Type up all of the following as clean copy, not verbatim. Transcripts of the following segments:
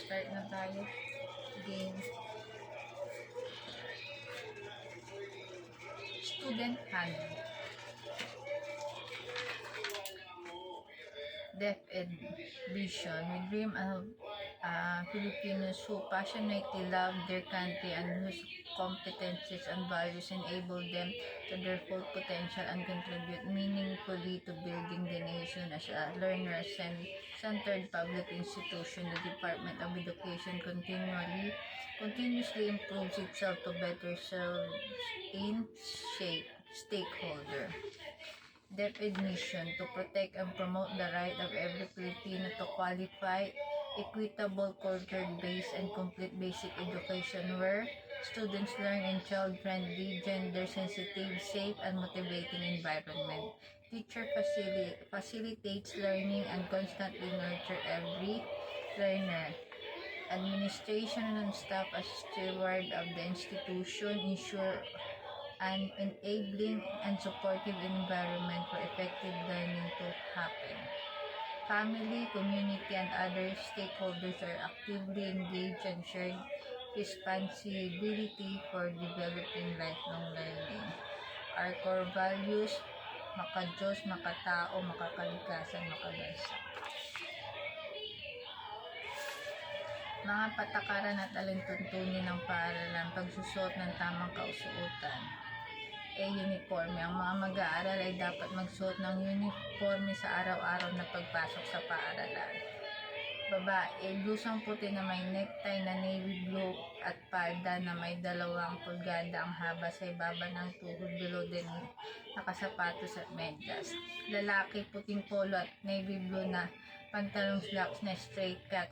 start na tayo. Game. Student handbook. Deaf and vision. We dream of Filipinos who passionately love their country and whose competencies and values enable them to their full potential and contribute meaningfully to building the nation. As a learner-centered public institution, the Department of Education continuously improves itself to better serve in stakeholder. Deaf mission to protect and promote the right of every Filipino to qualify equitable, culture-based, and complete basic education where students learn in child-friendly, gender-sensitive, safe, and motivating environment. Teacher facilitates learning and constantly nurture every learner. Administration and staff as steward of the institution ensure an enabling and supportive environment for effective learning to happen. Family, community, and other stakeholders are actively engaged and shared responsibility for developing lifelong learning. Our core values, maka-Diyos, makatao, makakalikasan, makabansa. Mga patakaran at alintuntunin ng paaralan, pagsusot ng tamang kausuotan. Uniforme. Ang mga mag-aaral ay dapat magsuot ng uniforme sa araw-araw na pagpasok sa paaralan. Babae, blusang puti na may necktie na navy blue at palda na may 2 pulgada ang haba sa ibaba ng tuhod, below din nakasapatos at medyas. Lalaki, puting polo at navy blue na pantalong slacks na straight cut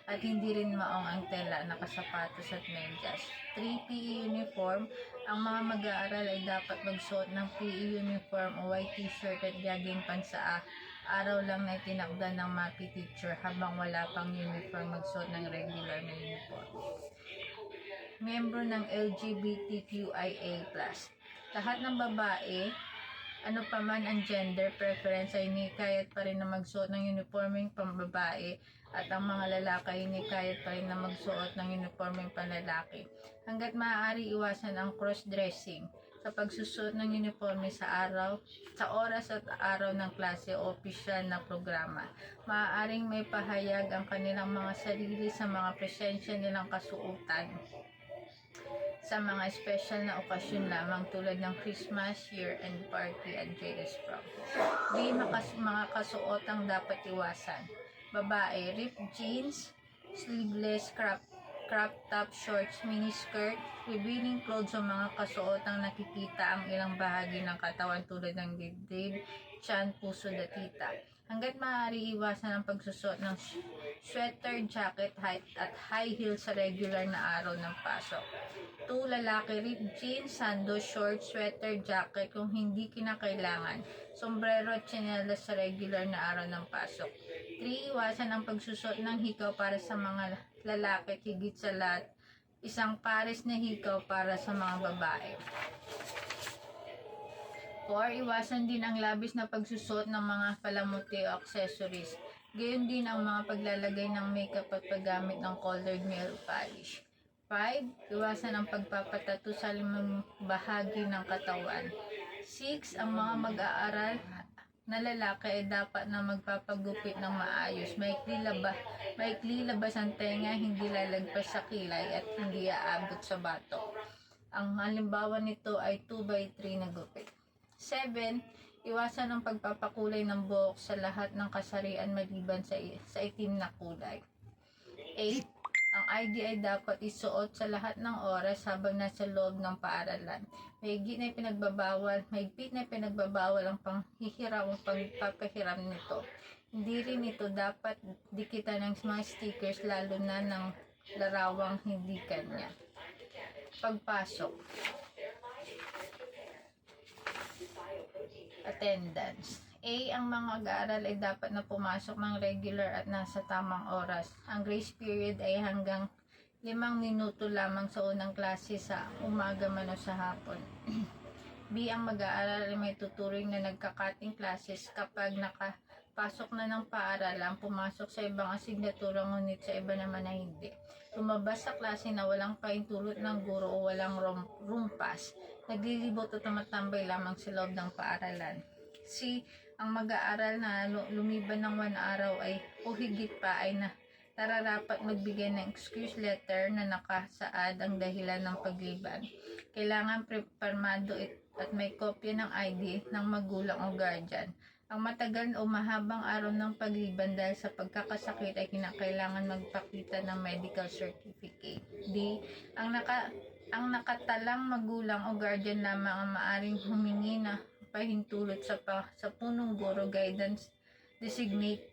at hindi rin maong ang tela, nakasapatos at medyas. 3. PE uniform. Ang mga mag-aaral ay dapat magsuot ng PE uniform o white t-shirt at jogging pants sa araw lang na itinakda ng MAPI teacher, habang wala pang uniform magsuot ng regular na uniform. Membro ng LGBTQIA+. Lahat ng babae, ano pa man ang gender preference, ay hinikayat pa rin na magsuot ng uniforming pambabae, at ang mga lalaki ay hinikayat pa rin na magsuot ng uniforming panlalaki. Hanggat maaari, iwasan ang cross-dressing sa pagsusuot ng uniforme sa oras at araw ng klase o opisyal na programa. Maaaring may pahayag ang kanilang mga sarili sa mga presensya nilang kasuotan sa mga special na okasyon lamang tulad ng Christmas, year-end party at JS prom. B. Mga kasuotang dapat iwasan. Babae, ripped jeans, sleeveless, crop top shorts, mini skirt, revealing clothes o mga kasuotang nakikita ang ilang bahagi ng katawan tulad ng dibdib, tiyan, puso at hita. Hanggat maaari, iwasan ang pagsusot ng sweater, jacket, at high heels sa regular na araw ng pasok. 2. Lalaki, ripped jeans, sando, shorts, sweater, jacket kung hindi kinakailangan, sombrero at tsinelas sa regular na araw ng pasok. 3. Iwasan ang pagsusot ng hikaw para sa mga lalaki at higit sa lahat, isang pares na hikaw para sa mga babae. 4. Iwasan din ang labis na pagsusot ng mga palamuti o accessories. Gayon din ang mga paglalagay ng makeup at paggamit ng colored nail polish. 5. Iwasan ang pagpapatato sa limang bahagi ng katawan. 6. Ang mga mag-aaral na lalaki ay dapat na magpapagupit ng maayos. Maikli labas ang tenga, hindi lalagpas sa kilay at hindi aabot sa batok. Ang halimbawa nito ay 2x3 na gupit. 7. Iwasan ang pagpapakulay ng buhok sa lahat ng kasarian maliban sa itim na kulay. 8. Ang ID ay dapat isuot sa lahat ng oras habang nasa loob ng paaralan. Mahigpit na pinagbabawal ang panghihiram o pagpapahiram nito. Hindi rin ito dapat dikitan ng mga stickers, lalo na ng larawang hindi kanya. Pagpasok. Attendance. A. Ang mga mag-aaral ay dapat na pumasok ng regular at nasa tamang oras. Ang grace period ay hanggang 5 minuto lamang sa unang klase sa umaga man o sa hapon. B. Ang mag-aaral ay may tuturing na nagka-cutting classes kapag Pasok na ng paaralan, pumasok sa ibang asignatura ngunit sa iba naman na hindi. Lumabas sa klase na walang pahintulot ng guro o walang rumpas. Naglilibot at tumatambay lamang sa loob ng paaralan. C. Ang mag-aaral na lumiban ng 1 araw ay o higit pa ay nararapat magbigay ng excuse letter na nakasaad ang dahilan ng pagliban. Kailangan pirmado at may kopya ng ID ng magulang o guardian. Ang matagal o mahabang araw ng pagliban dahil sa pagkakasakit ay kinakailangan magpakita ng medical certificate. D. Ang nakatalang magulang o guardian lamang ang maaring humingi na pahintulot sa punong guro, guidance designate,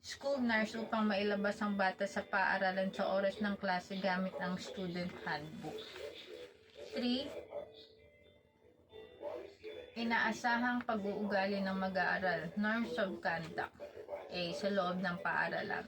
school nurse upang mailabas ang bata sa paaralan sa oras ng klase gamit ang student handbook. 3. Inaasahang pag-uugali ng mag-aaral, norms of conduct, sa loob ng paaralan.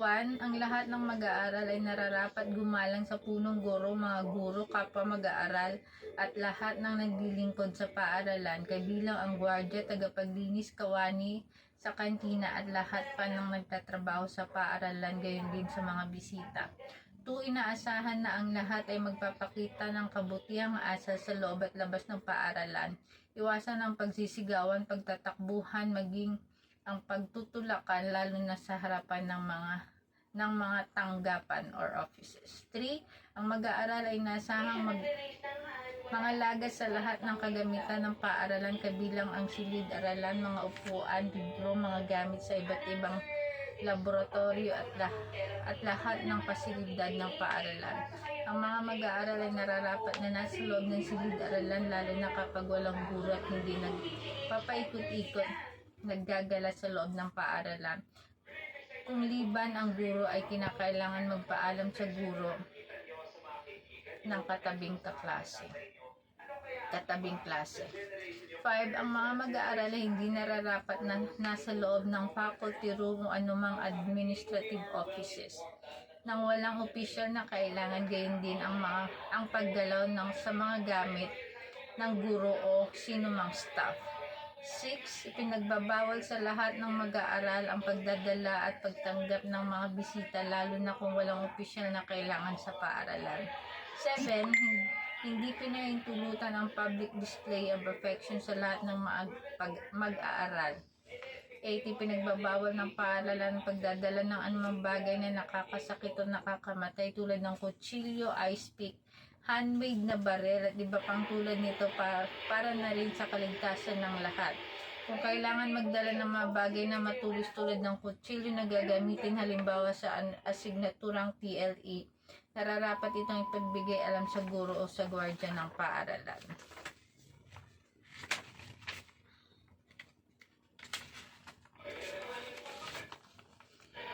1. Ang lahat ng mag-aaral ay nararapat gumalang sa punong guro, mga guro, kapwa mag-aaral, at lahat ng naglilingkod sa paaralan, kabilang ang gwardiya, tagapaglinis, kawani sa kantina, at lahat pa ng nagtatrabaho sa paaralan, gayon din sa mga bisita. 2. Inaasahan na ang lahat ay magpapakita ng kabutihang asal sa loob at labas ng paaralan. Iwasan ang pagsisigawan, pagtatakbuhan, maging ang pagtutulakan, lalo na sa harapan ng mga tanggapan or offices. 3. Ang mag-aaral ay inaasahang mga lagas sa lahat ng kagamitan ng paaralan, kabilang ang silid-aralan, mga upuan, libro, mga gamit sa iba't ibang laboratorio at lahat ng pasilidad ng paaralan. Ang mga mag-aaral ay nararapat na nasa loob ng silid-aralan, lalo na kapag walang guro at hindi nagpapaikot-ikot, naggagala sa loob ng paaralan. Kung liban ang guro ay kinakailangan magpaalam sa guro ng katabing klase. 5. Ang mga mag-aaral ay hindi nararapat na nasa loob ng faculty room o anumang administrative offices nang walang opisyal na kailangan, gayon din ang paggalaw sa mga gamit ng guro o sinumang staff. 6. Ipinagbabawal sa lahat ng mag-aaral ang pagdadala at pagtanggap ng mga bisita, lalo na kung walang opisyal na kailangan sa paaralan. 7. Hindi pinahintulutan ang public display of affection sa lahat ng mag-aaral. 8. Ipinagbabawal ng paaralan ang pagdadala ng anumang bagay na nakakasakit o nakakamatay tulad ng kutsilyo, ice pick, handmade na barel at iba pang tulad nito para na rin sa kaligtasan ng lahat. Kung kailangan magdala ng mga bagay na matulis tulad ng kutsilyo na gagamitin halimbawa sa asignaturang PLE, nararapat itong ipagbigay alam sa guro o sa gwardiya ng paaralan.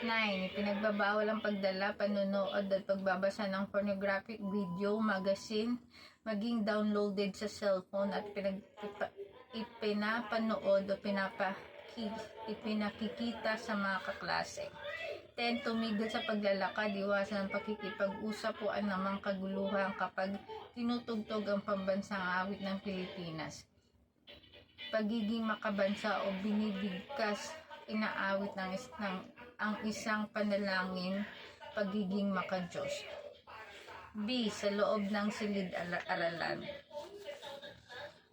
9. Ipinagbabawal ang pagdala, panunood at pagbabasa ng pornographic video, magazine, maging downloaded sa cellphone at ipinapanood o ipinakikita sa mga kaklase. 10. Tumigil sa paglalakad, iwasan ang pakikipag-usap o anumang kaguluhan kapag tinutugtog ang pambansang awit ng Pilipinas. Pagiging makabansa o binibigkas, inaawit ang isang panalangin, pagiging makadiyos. B. Sa loob ng silid-aralan.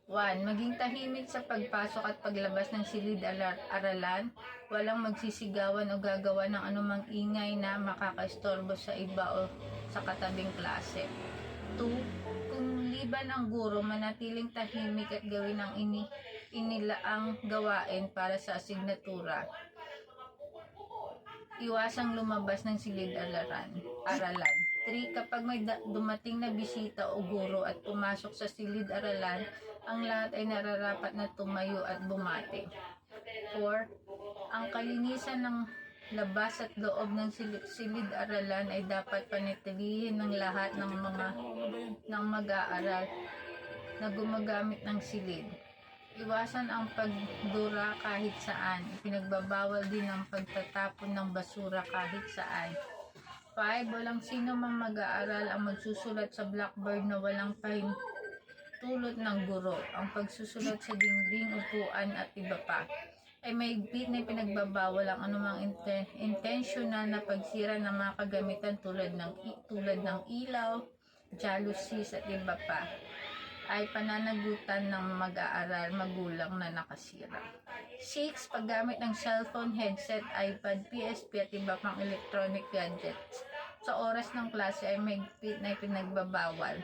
1. Maging tahimik sa pagpasok at paglabas ng silid-aralan. Walang magsisigawan o gagawa ng anumang ingay na makakaistorbo sa iba o sa katabing klase. 2. Kung liban ang guro, manatiling tahimik at gawin ang inilaang gawain para sa asignatura. Iwasang lumabas ng silid-aralan. 3. Kapag may dumating na bisita o guro at pumasok sa silid-aralan, ang lahat ay nararapat na tumayo at bumati. 4. Ang kalinisan ng labas at loob ng silid-aralan ay dapat panatilihin ng lahat ng mag-aaral na gumagamit ng silid. Iwasan ang pagdura kahit saan. Ipinagbabawal din ang pagtatapon ng basura kahit saan. 5. Walang sino mang mag-aaral ang magsusulat sa blackboard na walang pahintulot ng guro. Ang pagsusulat sa dingding, upuan at iba pa ay may higpit na pinagbabawal ang anumang intentional na pagsira ng mga kagamitan tulad ng ilaw, jalousies at iba pa, ay pananagutan ng mag-aaral magulang na nakasira. 6. Paggamit ng cellphone, headset, iPad, PSP at iba pang electronic gadgets sa oras ng klase ay may higpit na ipinagbabawal,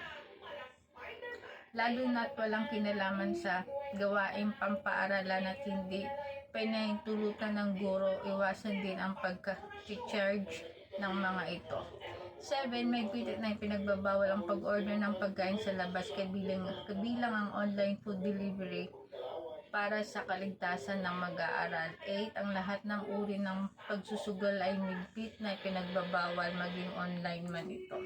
lalo na't walang kinalaman sa gawaing pampaaralan at hindi pinahintulutan ng guro. Iwasan din ang pagka-charge ng mga ito. 7. May higpit na ipinagbabawal ang pag-order ng pagkain sa labas, kabilang ang online food delivery para sa kaligtasan ng mag-aaral. 8. Ang lahat ng uri ng pagsusugal ay may higpit na ipinagbabawal, maging online man ito.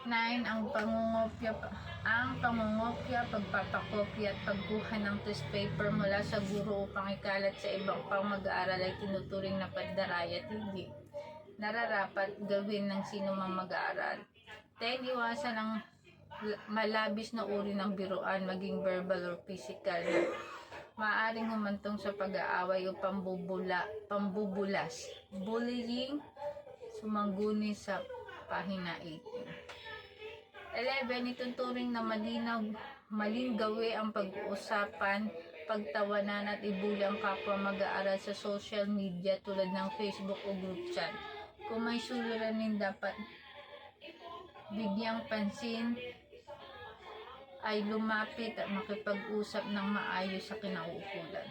9. Ang pangungopya, pagpapakopya at pagkuha ng test paper mula sa guro upang ikalat sa ibang pang mag-aaral ay tinuturing na pandaraya at hindi nararapat gawin ng sinumang mag-aaral. 10. Iwasan ang malabis na uri ng biruan, maging verbal or physical, na maaaring humantong sa pag-aaway o pambubulas, bullying, sumangguni sa pahina 18. 11. Ituturing na maling gawi ang pag-uusapan, pagtawanan at ibuli ang kapwa mag-aaral sa social media tulad ng Facebook o group chat. Kung may suliranin dapat bigyang pansin ay lumapit at makipag-usap ng maayos sa kinauukulan.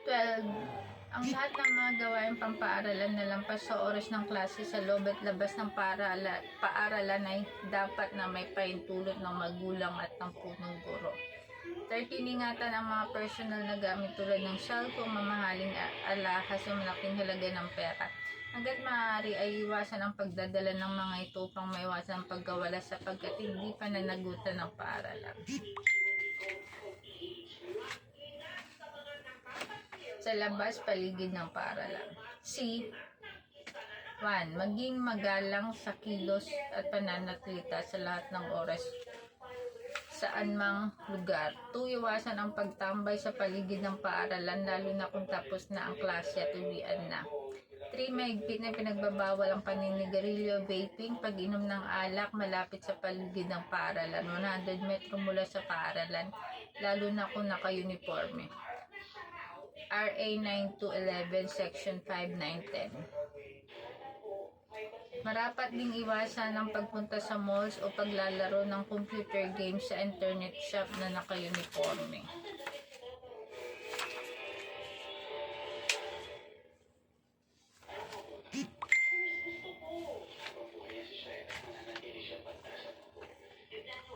12. Ang lahat ng mga gawaing pampaaralan na lampas sa oras ng klase sa loob at labas ng paaralan ay dapat na may pahintulot ng magulang at ng punong guro. 13. Ingatan ang mga personal na gamit tulad ng cellphone, mamahaling alahas o malaking halaga ng pera. Hanggat maaari ay iwasan ang pagdadala ng mga ito upang maiwasan ang pagkawala sapagkat hindi pananagutan ng paaralan. Sa labas, paligid ng paaralan. C. 1. Maging magalang sa kilos at pananalita sa lahat ng oras saan mang lugar. 2. Iwasan ang pagtambay sa paligid ng paaralan lalo na kung tapos na ang klase at uwian na. 3. Mahigpit na pinagbabawal ang paninigarilyo, vaping, pag-inom ng alak malapit sa paligid ng paaralan 100 metro mula sa paaralan, lalo na kung naka-uniforme. RA 9211 Section 5910. Marapat ding iwasan ang pagpunta sa malls o paglalaro ng computer games sa internet shop na naka-uniforme.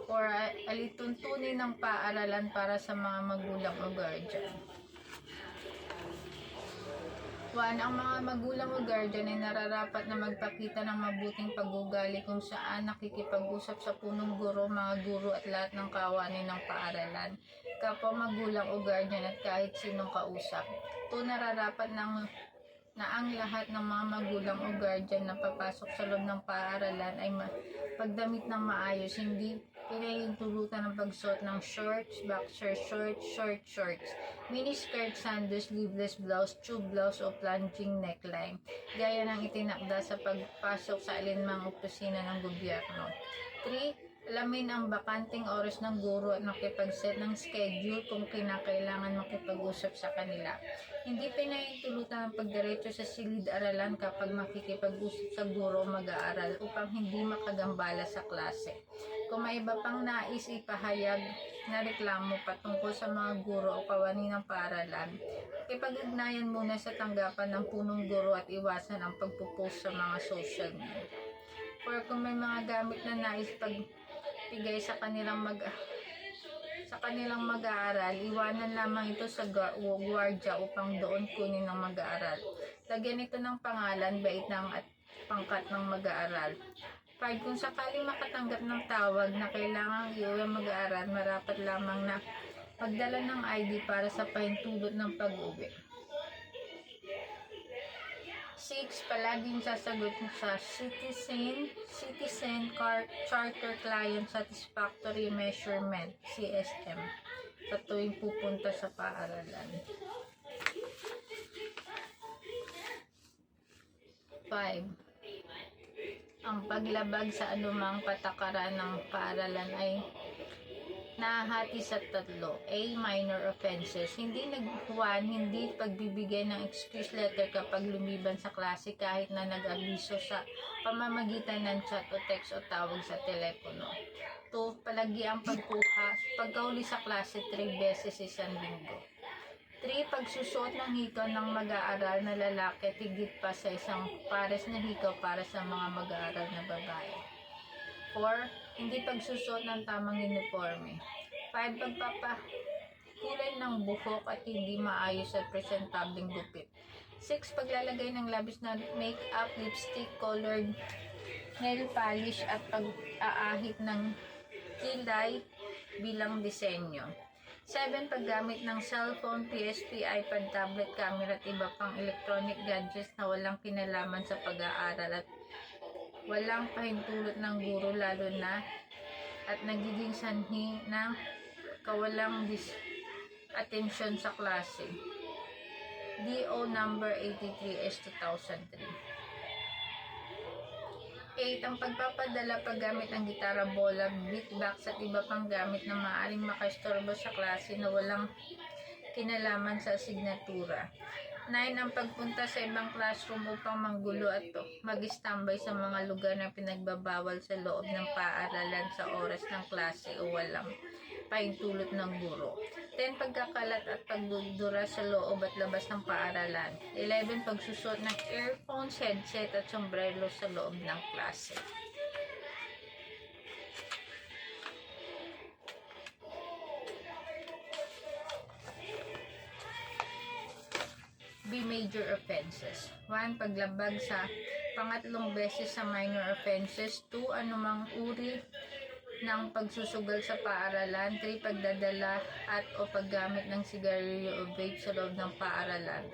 Or alituntunin ng paaralan para sa mga magulang o guardian. 1. Ang mga magulang o guardian ay nararapat na magpakita ng mabuting pag-uugali kung saan nakikipag-usap sa punong guro, mga guro at lahat ng kawani ng paaralan, kapwa magulang o guardian at kahit sinong kausap. 2. Nararapat na ang lahat ng mga magulang o guardian na papasok sa loob ng paaralan ay pagdamit ng maayos, hindi pinahintulutan ng pagsuot ng shorts, boxer shorts, short shorts, miniskirt, sandals, sleeveless blouse, tube blouse o plunging neckline, gaya ng itinakda sa pagpasok sa alinmang opisina ng gobyerno. 3. Alamin ang bakanting oras ng guro at makipag-set ng schedule kung kinakailangan makipag-usap sa kanila. Hindi pinahintulutan ang pagdiretso sa silid-aralan kapag makikipag-usap sa guro o mag-aaral upang hindi makagambala sa klase. Kung may iba pang nais ipahayag na reklamo patungkol sa mga guro o kawani ng paaralan, ipag-ugnayan muna sa tanggapan ng punong guro at iwasan ang pagpo-post sa mga social media. Or kung may mga gamit na nais pagbigay sa kanilang mag-aaral, iwanan lamang ito sa gwardiya upang doon kunin ng mag-aaral. Lagyan ito ng pangalan, baitang at pangkat ng mag-aaral. 5. Kung sakaling makatanggap ng tawag na kailangang iuwi ang mag-aaral, marapat lamang na magdala ng ID para sa pahintulot ng pag-uwi. 6. Palaging sasagot sa Citizen Charter Client Satisfactory Measurement, CSM. sa tuwing pupunta sa paaralan. 5. Ang paglabag sa anumang patakaran ng paaralan ay nahahati sa 3. A. Minor offenses. Hindi pagbibigay ng excuse letter kapag lumiban sa klase kahit na nag-abiso sa pamamagitan ng chat o text o tawag sa telepono. 2. Palagi ang pagkahuli sa klase 3 beses isang linggo. 3. Pagsusuot ng hikaw ng mag-aaral na lalaki at higit pa sa isang pares na hikaw para sa mga mag-aaral na babae. 4. Hindi pagsusuot ng tamang uniforme. 5. Pagpapakulay ng buhok at hindi maayos at presentableng gupit. 6. Paglalagay ng labis na make-up, lipstick, colored nail polish at pag-aahit ng kilay bilang disenyo. 7. Paggamit ng cellphone, PSP, iPad, tablet, camera at iba pang electronic gadgets na walang kinalaman sa pag-aaral at walang pahintulot ng guro lalo na at nagiging sanhi ng kawalang atensyon sa klase. DO number 83 2003. 8. Ang pagpapadala paggamit ng gitara, bola, beatbox at iba pang gamit na maaaring makaistorbo sa klase na walang kinalaman sa asignatura. 9. Ang pagpunta sa ibang classroom upang manggulo at mag-standby sa mga lugar na pinagbabawal sa loob ng paaralan sa oras ng klase o walang pahintulot ng guro. 10. Pagkakalat at pagdudura sa loob at labas ng paaralan. 11. Pagsusot ng earphones, headset at sombrero sa loob ng klase. B. Major offenses. 1. Paglabag sa pangatlong beses sa minor offenses. 2. Anumang uri ng pagsusugal sa paaralan. 3. Pagdadala at o paggamit ng sigarilyo o vape sa loob ng paaralan.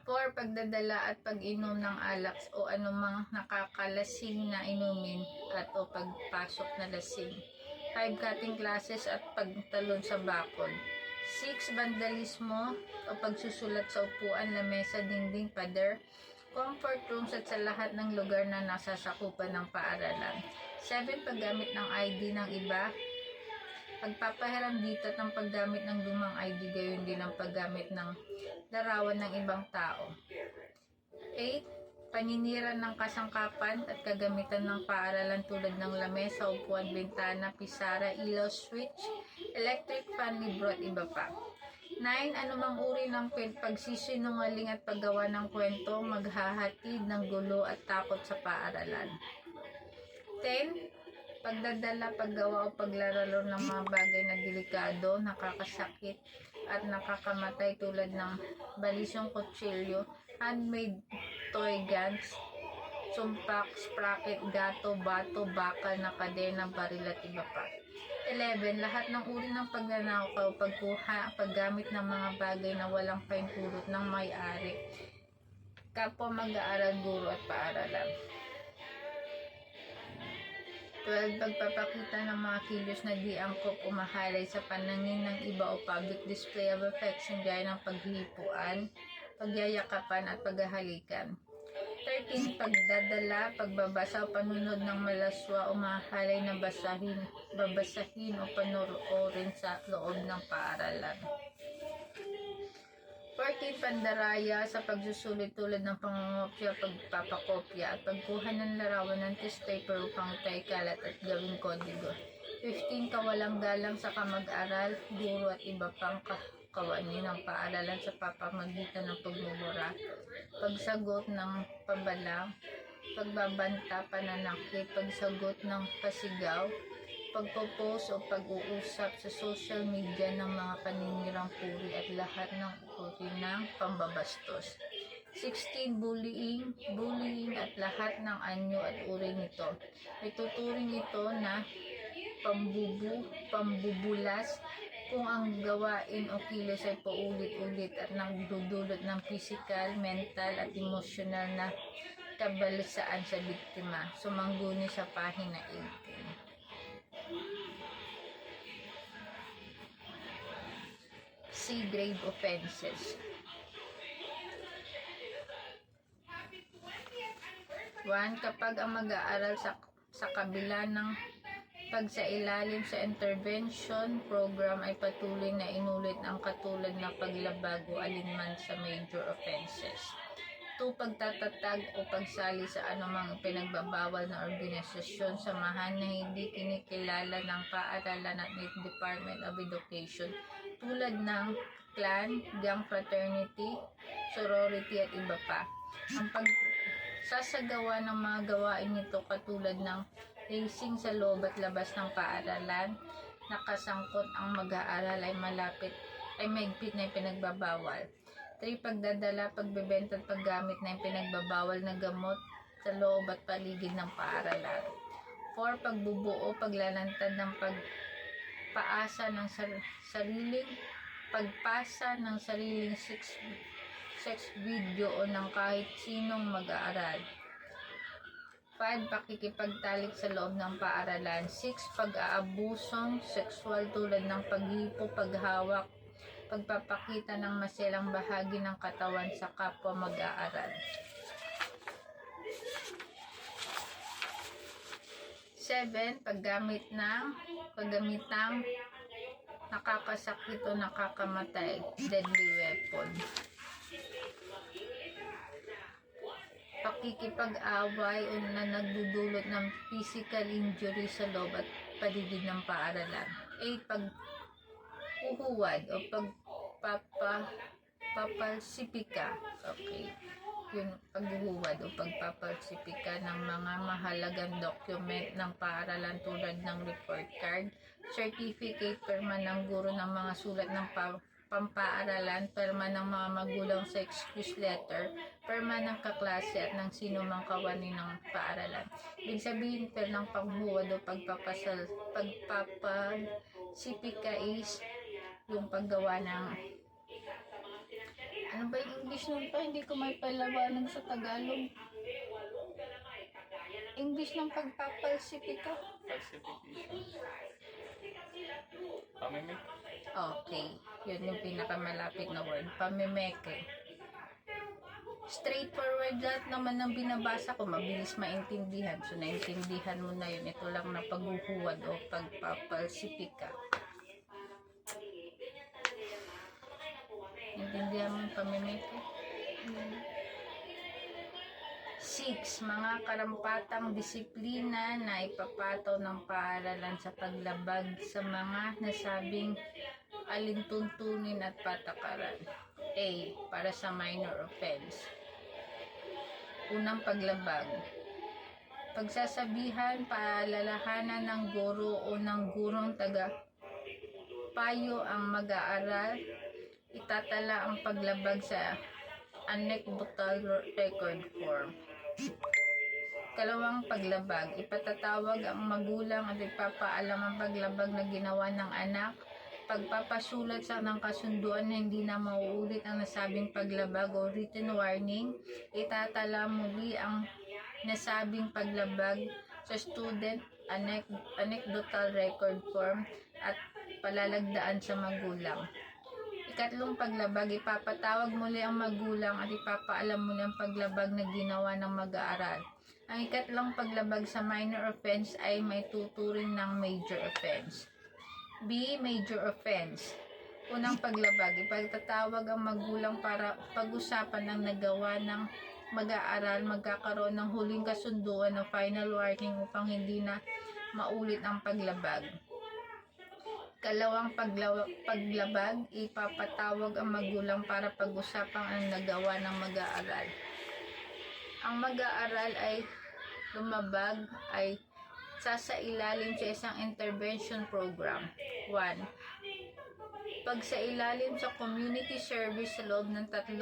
4. Pagdadala at pag-inom ng alak o anumang nakakalasing na inumin at o pagpasok na lasing. 5. Cutting classes at pagtalon sa bakod. 6. Vandalismo o pagsusulat sa upuan, lamesa, dingding, pader, comfort rooms at sa lahat ng lugar na nasasakupan ng paaralan. 7. Paggamit ng ID ng iba, pagpapahiram dito at ang paggamit ng lumang ID, gayon din ang paggamit ng larawan ng ibang tao. 8. Paninira ng kasangkapan at kagamitan ng paaralan tulad ng lamesa, upuan, bintana, pisara, ilaw, switch, electric fan, libro at iba pa. 9. Anumang uri ng pagsisinungaling at paggawa ng kwento, maghahatid ng gulo at takot sa paaralan. 10. Pagdadala, paggawa o paglaralo ng mga bagay na delikado, nakakasakit at nakakamatay tulad ng balisong kutsilyo, handmade toy guns, sumpak, sprocket, gato, bato, bakal na kadena, baril at iba pa. 11. Lahat ng uri ng pagnanakaw, pagkuha, paggamit ng mga bagay na walang pahintulot ng may-ari, kapwa mag-aaral, guro at paaralan. 12. Pagpapakita ng mga kilos na di angkop o mahalay sa panangin ng iba o public display of affection gaya ng paghihipuan, pagyayakapan at paghahalikan. 13. Pagdadala, pagbabasa o panunod ng malaswa o mahalay na babasahin o panoorin sa loob ng paaralan. 14. Pandaraya sa pagsusulit tulad ng pangungopya, pagpapakopya at pagkuha ng larawan ng test paper upang ito'y kalat at gawing kodigo. 15. Kawalang galang sa kamag-aral, guro at iba pang kawani ng paaralan sa pamamagitan ng pagmumura, pagsagot ng pabala, pagbabanta, pananakit, pagsagot ng pasigaw, pagpo-post o pag-uusap sa social media ng mga paninirang puri at lahat ng uri ng pambabastos. 16. Bullying at lahat ng anyo at uri nito. Ituturing ito na pambubulas kung ang gawain o kilos ay paulit-ulit at nagdudulot ng physical, mental at emosyonal na kabalisaan sa biktima. Sumangguni sa pahina 18. C. Grave offenses. 1. Kapag ang mag-aaral sa kabila ng pagsailalim sa intervention program ay patuloy na inulit ang katulad na paglabag o alinman sa major offenses. 2. Pagtatatag o pagsali sa anumang pinagbabawal na organisasyon, samahan na hindi kinikilala ng paaralan at ng Department of Education tulad ng clan, gang fraternity, sorority at iba pa. Ang pagsasagawa ng mga gawain nito katulad ng racing sa loob at labas ng paaralan, nakasangkot ang mag-aaral ay mahigpit na pinagbabawal. 3. Pagdadala, pagbebenta at paggamit ng pinagbabawal na gamot sa loob at paligid ng paaralan. 4. Pagbubuo, paglalantad ng pagpasa ng sariling sex video o ng kahit sinong mag-aaral. 5. Pakikipagtalik sa loob ng paaralan. 6. Pag-aabusong sexual tulad ng paghipo, paghawak, pagpapakita ng maselang bahagi ng katawan sa kapwa mag-aaral. 7. Paggamit ng nakakasakit o nakakamatay, deadly weapon. Pakikipag-away o na nagdudulot ng physical injury sa loob at paligid ng paaralan. 8. Paghuhuwad o pagpapalsipika. Okay. Yung paghuhuwad o pagpapalsipika ng mga mahalagang document ng paaralan tulad ng report card, certificate, perma ng guro ng mga sulat ng pampaaralan, perma ng mga magulang sa excuse letter, perma ng kaklase at ng sino mang kawani ng paaralan. Ibig sabihin per ng paghuhuwad o pagpapalsipika is yung paggawa ng ano ba yung English nun pa? Hindi ko may palawanan sa Tagalog. English ng pagpapalsipika? Falsification. Pamimik? Okay. Yun yung pinakamalapit na word. Pamimeke. Straightforward lahat naman ng binabasa ko. Mabilis maintindihan. So, naintindihan mo na yun. Ito lang na paghuhuwad o pagpapalsipika. Intindihan mo yung pamimeke? 6. Mga karampatang disiplina na ipapataw ng paaralan sa paglabag sa mga nasabing alintuntunin at patakaran. A. Para sa minor offense. Unang paglabag. Pagsasabihan, paalalahanan ng guro o ng gurong taga-payo ang mag-aaral, itatala ang paglabag sa anecdotal record form. Kalawang paglabag, ipatatawag ang magulang at ipapaalam ang paglabag na ginawa ng anak. Pagpapasulat sa ng kasunduan na hindi na mauulit ang nasabing paglabag o written warning, itatala muli ang nasabing paglabag sa student anecdotal record form at palalagdaan sa magulang. Ikatlong paglabag, ipapatawag muli ang magulang at ipapaalam muli ang paglabag na ginawa ng mag-aaral. Ang ikatlong paglabag sa minor offense ay may tuturing ng major offense. B. Major offense. Unang paglabag, ipagtatawag ang magulang para pag-usapan ang nagawa ng mag-aaral, magkakaroon ng huling kasunduan o final warning upang hindi na maulit ang paglabag. Kalawang paglabag, ipapatawag ang magulang para pag-usapan ang nagawa ng mag-aaral. Ang mag-aaral ay lumabag ay sasailalim sa isang intervention program. 1. Pagsailalim sa community service sa loob ng 3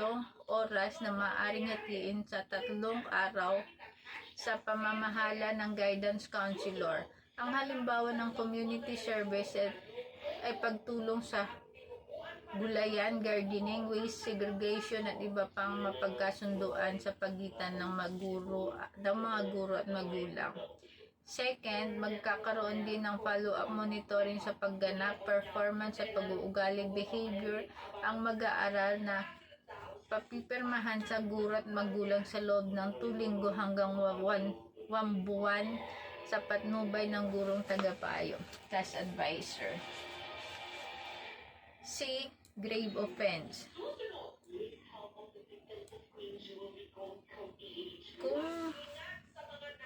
oras na maaaring hatiin sa 3 araw sa pamamahala ng guidance counselor. Ang halimbawa ng community service ay pagtulong sa gulayan, gardening, waste segregation at iba pang mapagkasunduan sa pagitan ng mga guro at magulang. Second, magkakaroon din ng follow-up monitoring sa pagganap, performance at pag-uugali behavior ang mag-aaral na papipirmahan sa guro at magulang sa loob ng 2 linggo hanggang 1 buwan sa patnubay ng gurong tagapayo, class advisor. C. Grave offense.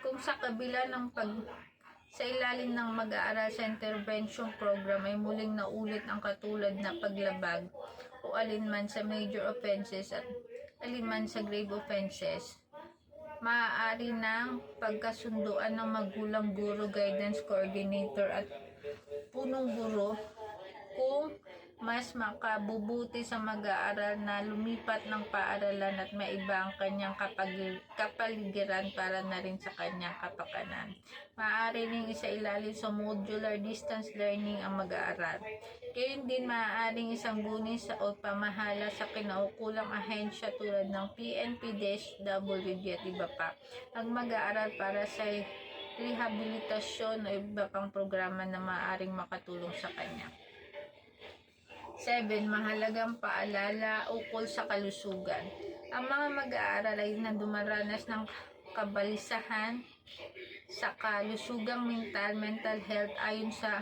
Kung sa kabila ng sa ilalim ng mag-aaral sa intervention program ay muling naulit ang katulad na paglabag o alinman sa major offenses at alinman sa grave offenses, maaari ng pagkasunduan ng magulang, guro, guidance coordinator at punong guro kung mas makabubuti sa mag-aaral na lumipat ng paaralan at maiba ang kanyang kapaligiran para na rin sa kanyang kapakanan. Maaari ring isailalim sa modular distance learning ang mag-aaral. Gayon din maaaring isang bunis o pamahala sa kinaukulang ahensya tulad ng PNP, DSWD at iba pa ang mag-aaral para sa rehabilitasyon o iba pang programa na maaaring makatulong sa kanya. 7. Mahalagang paalala ukol sa kalusugan. Ang mga mag-aaral ay dumaranas ng kabalisahan sa kalusugang mental health ayon sa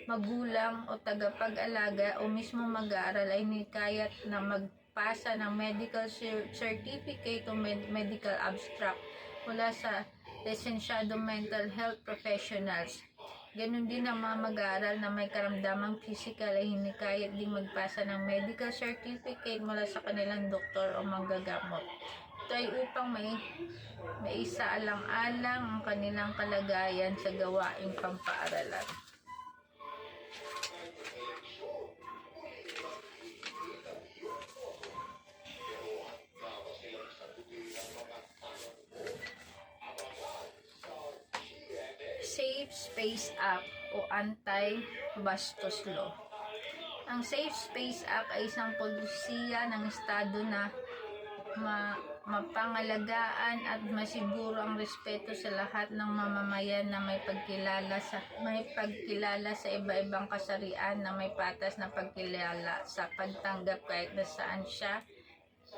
magulang o tagapag-alaga o mismo mag-aaral ay nikayat na magpasa ng medical certificate o medical abstract mula sa lisensyadong mental health professionals. Ganon din ang mga mag-aaral na may karamdamang physical ay hinikayat ding magpasa ng medical certificate mula sa kanilang doktor o manggagamot. Ito ay upang maisaalang-alang ang kanilang kalagayan sa gawaing pampaaralan. Safe Space Act o Anti-Bastos Law. Ang Safe Space Act ay isang polisiya ng estado na mapangalagaan at masiguro ang respeto sa lahat ng mamamayan na may pagkilala sa iba-ibang kasarian na may patas na pagkilala sa pagtanggap kahit na saan siya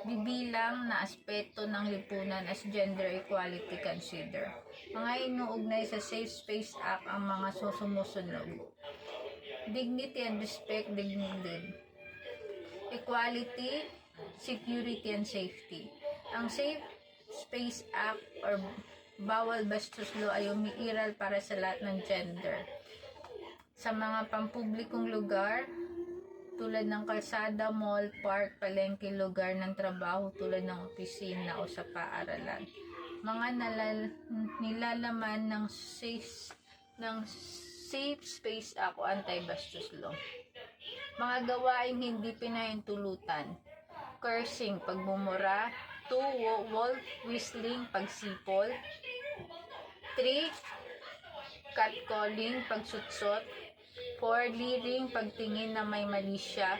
bibilang na aspeto ng lipunan as gender equality consider. Mga inuugnay sa Safe Space Act ang mga sumusunod. Dignity and respect, dignidad. Equality, security and safety. Ang Safe Space Act or Bawal Bastos Law ay umiiral para sa lahat ng gender. Sa mga pampublikong lugar, tulad ng kalsada, mall, park, palengke, lugar ng trabaho tulad ng opisina o sa paaralan. Mga nilalaman ng Safe Space Act o Anti-Bastos Law. Mga gawaing hindi pinahintulutan. Cursing, pagmumura. 2. Wolf whistling, pagsipol. 3. Catcalling, pagsutsot. 4. Leering, pagtingin na may mali siya.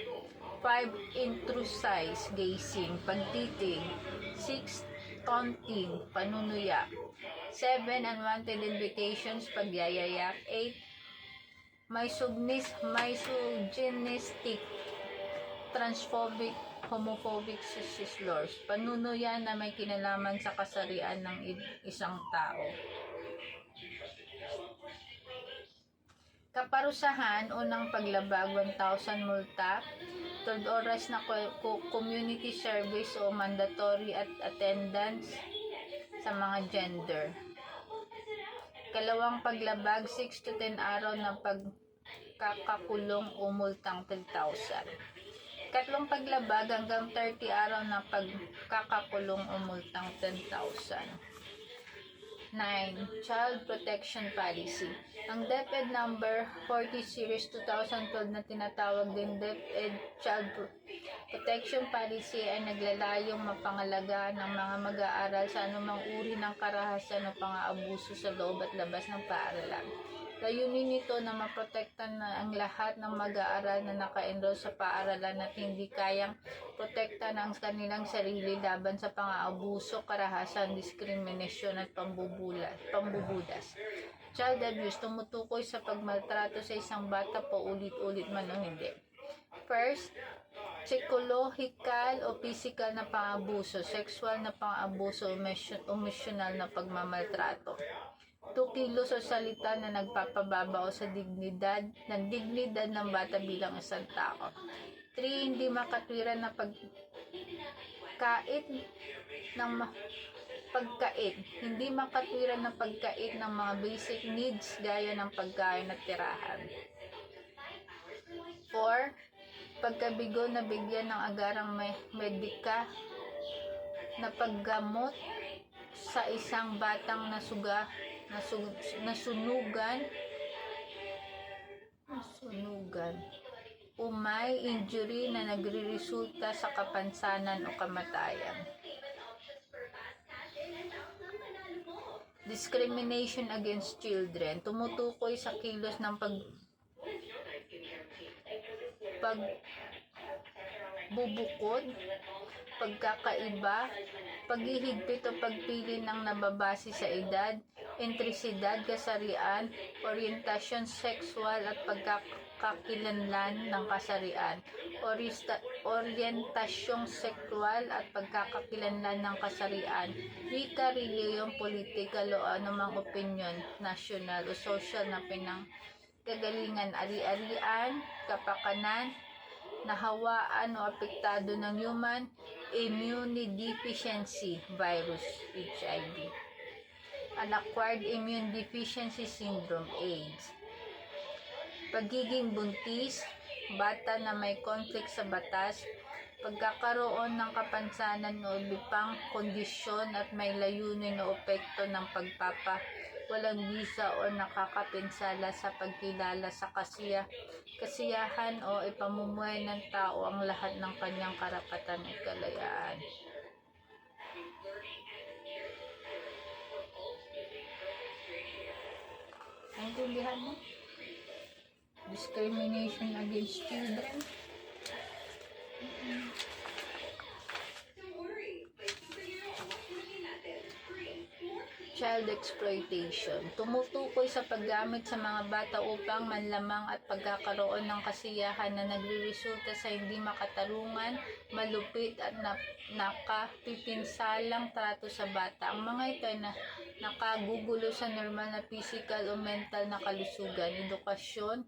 5. Intrusize, gazing, pagtitig. 6. Taunting, panunuya. 7. Unwanted invitations, pagyayaya. 8. Misogynistic, transphobic, homophobic slurs, panunuya na may kinalaman sa kasarian ng isang tao. Kaparusahan, unang paglabag, 1,000 multa, 12 oras na community service o mandatory at attendance sa mga gender. Kalawang paglabag, 6 to 10 araw na pagkakakulong o multang 10,000. Katlong paglabag hanggang 30 araw na pagkakakulong o multang 10,000. 9. Child Protection Policy. Ang DepEd number 40 series 2012 na tinatawag din DepEd Child Protection Policy ay naglalayong mapangalagaan ng mga mag-aaral sa anumang uri ng karahasan o pang-aabuso sa loob at labas ng paaralan. Layunin nito na maprotektahan na ang lahat ng mag-aaral na naka-enroll sa paaralan at hindi kayang protektahan ang kanilang sarili laban sa pang-aabuso, karahasan, diskriminasyon at pambubudas. Child abuse, tumutukoy sa pagmaltrato sa isang bata paulit-ulit man o hindi. First, psychological o physical na pang-abuso, sexual na pang-abuso, emotional na pagmamaltrato. 2, kilos o salita na nagpapababa o sa dignidad ng bata bilang isang tao. 3, hindi makatwiran na hindi makatwiran ng pagkait ng mga basic needs gaya ng pagkain at tirahan. 4, pagkabigo na bigyan ng agarang medika na paggamot sa isang batang nasunugan o may injury na nagreresulta sa kapansanan o kamatayan. Discrimination against children, tumutukoy sa kilos ng pagbubukod, pagkakaiba, paghihigpit o pagpili ng nababase sa edad, entrisidad, kasarian, orientasyon sexual at pagkakakilanlan ng kasarian, orientasyong sexual at pagkakakilanlan ng kasarian, wika, reliyon, politikal o anumang opinyon, national o social na pinanggagalingan, ari-arian, kapakanan, nahawaan o apektado ng human immunodeficiency virus, HIV, unacquired immune deficiency syndrome, AIDS, pagiging buntis, bata na may conflict sa batas, pagkakaroon ng kapansanan o iba pang kondisyon at may layunin o epekto ng walang visa o nakakapinsala sa pagkilala sa kasiyahan o ipamumuhay ng tao ang lahat ng kanyang karapatan at kalayaan. Naintindihan mo? Discrimination against children. Child exploitation, tumutukoy sa paggamit sa mga bata upang manlamang at pagkakaroon ng kasiyahan na nagreresulta sa hindi makatarungan, malupit at nakapipinsalang trato sa bata. Ang mga ito ay nakagugulo sa normal na physical o mental na kalusugan, edukasyon,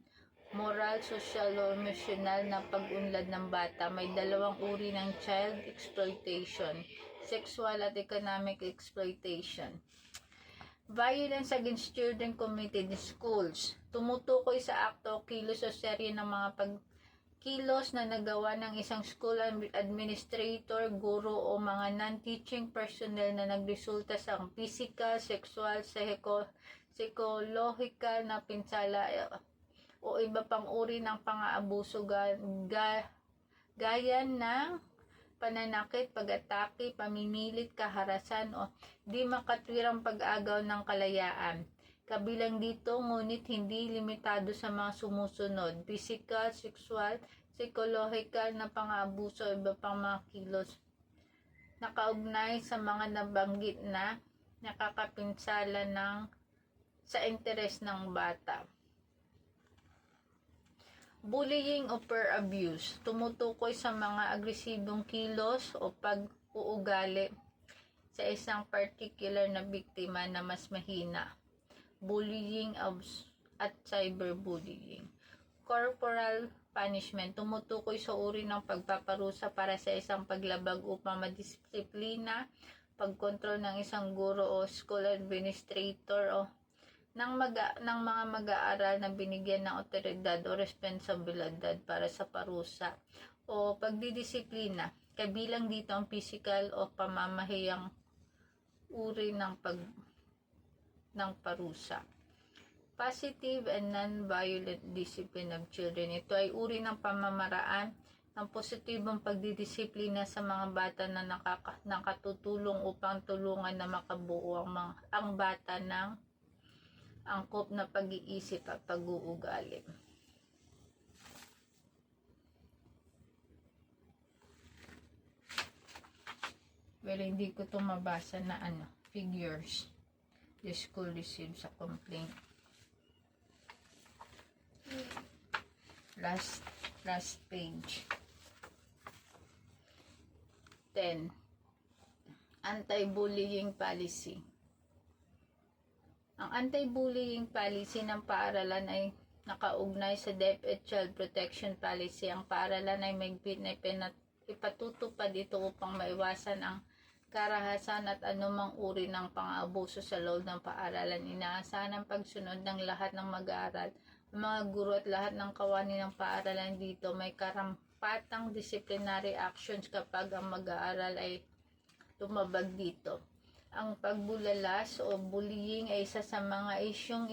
moral, social o emosyonal na pag-unlad ng bata. May dalawang uri ng child exploitation, sexual at economic exploitation. Violence against children committed in schools, tumutukoy sa akto, kilos o serye ng mga pagkilos na nagawa ng isang school administrator, guro o mga non-teaching personnel na nagresulta sa physical, sexual, psychological na pinsala o iba pang uri ng pang-aabuso gaya ng pananakit, pag-atake, pamimilit, kaharasan o di makatwirang pag-agaw ng kalayaan. Kabilang dito, ngunit hindi limitado sa mga sumusunod: physical, sexual, psychological na pang-aabuso o iba pang mga kilos nakaugnay sa mga nabanggit na nakakapinsala sa interes ng bata. Bullying o peer abuse, tumutukoy sa mga agresibong kilos o pag-uugali sa isang particular na biktima na mas mahina. Bullying at cyberbullying. Corporal punishment, tumutukoy sa uri ng pagpaparusa para sa isang paglabag upang madisiplina, pagkontrol ng isang guro o school administrator o ng mga mag-aaral na binigyan ng otoridad o responsibilidad para sa parusa o pagdidisiplina. Kabilang dito ang physical o pamamahayang uri ng parusa. Positive and non-violent discipline of children. Ito ay uri ng pamamaraan ng positibong pagdidisiplina sa mga bata na nakatutulong upang tulungan na makabuo ang bata ng angkop na pag-iisip at pag-uugali. Well, hindi ko to mabasa na figures. The school receives a complaint. Last page. 10. Anti-bullying policy. Ang anti-bullying policy ng paaralan ay nakaugnay sa DepEd Child Protection Policy. Ang paaralan ay may ipatutupad ito upang maiwasan ang karahasan at anumang uri ng pang-aabuso sa loob ng paaralan. Inaasahan ang pagsunod ng lahat ng mag-aaral, mga guro at lahat ng kawani ng paaralan dito. May karampatang disciplinary actions kapag ang mag-aaral ay tumabag dito. Ang pagbulalas o bullying ay isa sa mga isyong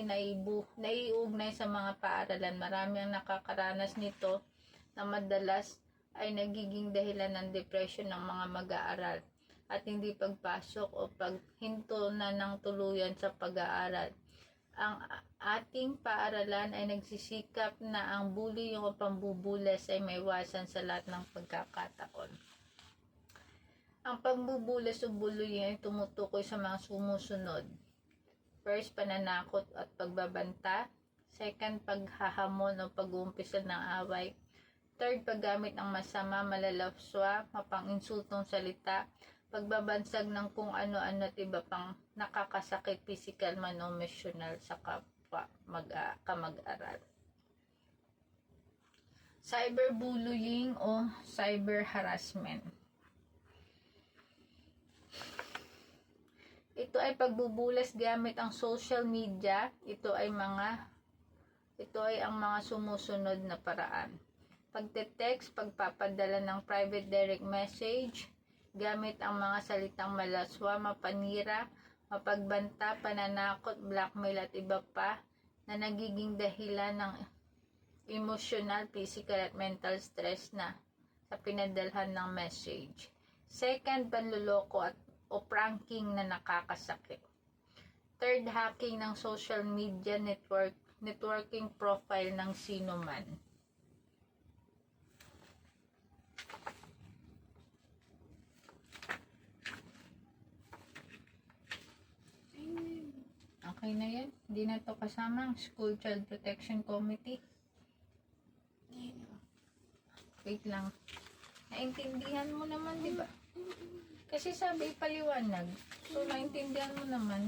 naiugnay sa mga paaralan. Marami ang nakakaranas nito na madalas ay nagiging dahilan ng depression ng mga mag-aaral at hindi pagpasok o paghinto na ng tuluyan sa pag-aaral. Ang ating paaralan ay nagsisikap na ang bullying o pambubulas ay maiwasan sa lahat ng pagkakataon. Ang pagbubulas o bullying ay tumutukoy sa mga sumusunod. First, pananakot at pagbabanta. Second, paghahamon o pag-uumpisa ng away. Third, paggamit ng masama, malalaswa, mapang-insultong salita, pagbabansag ng kung ano-ano at iba pang nakakasakit physical man o emotional sa kapwa kamag-aral. Cyberbullying o cyber harassment. Ito ay pagbubulas gamit ang social media. Ito ay ang mga sumusunod na paraan. Pagte-text, pagpapadala ng private direct message, gamit ang mga salitang malaswa, mapanira, mapagbanta, pananakot, blackmail at iba pa na nagiging dahilan ng emotional, physical at mental stress na sa pinadalhan ng message. Second, panluloko o pranking na nakakasakit. Third, hacking ng social media networking profile ng sino man. Okay na yan. Hindi na to kasama ang School Child Protection Committee. Wait lang. Naintindihan mo naman, di ba? Kasi sabi paliwanag. So, naintindihan mo naman.